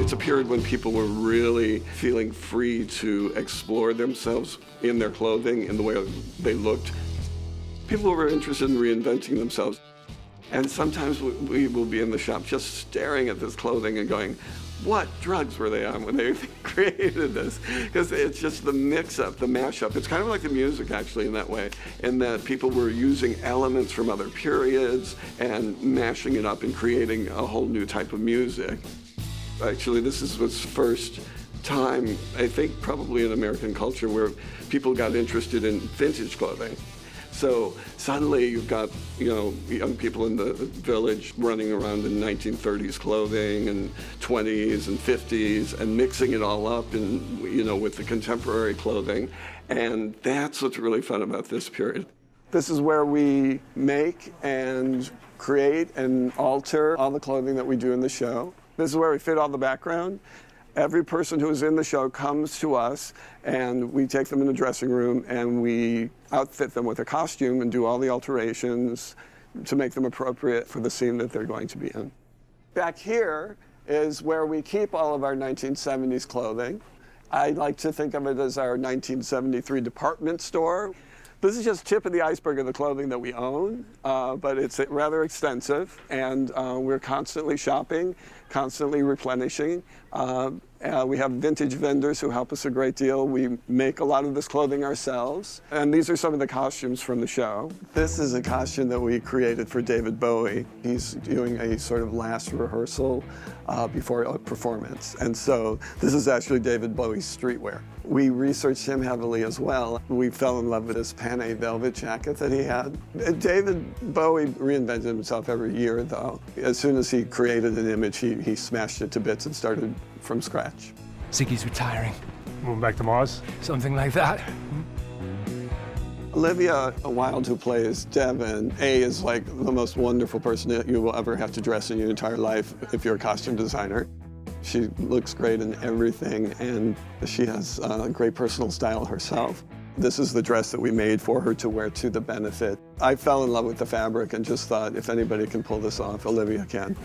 It's a period when people were really feeling free to explore themselves in their clothing, in the way they looked. People were interested in reinventing themselves. And sometimes we will be in the shop just staring at this clothing and going, what drugs were they on when they created this? Because it's just the mix-up, the mash-up. It's kind of like the music, actually, in that way, in that people were using elements from other periods and mashing it up and creating a whole new type of music. Actually, this was first time, I think, probably in American culture where people got interested in vintage clothing. So suddenly you've got, young people in the village running around in 1930s clothing and 20s and 50s and mixing it all up with the contemporary clothing. And that's what's really fun about this period. This is where we make and create and alter all the clothing that we do in the show. This is where we fit all the background. Every person who is in the show comes to us, and we take them in the dressing room, and we outfit them with a costume and do all the alterations to make them appropriate for the scene that they're going to be in. Back here is where we keep all of our 1970s clothing. I like to think of it as our 1973 department store. This is just tip of the iceberg of the clothing that we own, but it's rather extensive, and we're constantly shopping, constantly replenishing. We have vintage vendors who help us a great deal. We make a lot of this clothing ourselves, and these are some of the costumes from the show. This is a costume that we created for David Bowie. He's doing a sort of last rehearsal before a performance, and so this is actually David Bowie's streetwear. We researched him heavily as well. We fell in love with his Panay velvet jacket that he had. David Bowie reinvented himself every year, though. As soon as he created an image, he smashed it to bits and started from scratch. Ziggy's retiring. Moving back to Mars? Something like that. Olivia Wilde, who plays Devon, is like the most wonderful person that you will ever have to dress in your entire life if you're a costume designer. She looks great in everything, and she has a great personal style herself. This is the dress that we made for her to wear to the benefit. I fell in love with the fabric and just thought, if anybody can pull this off, Olivia can.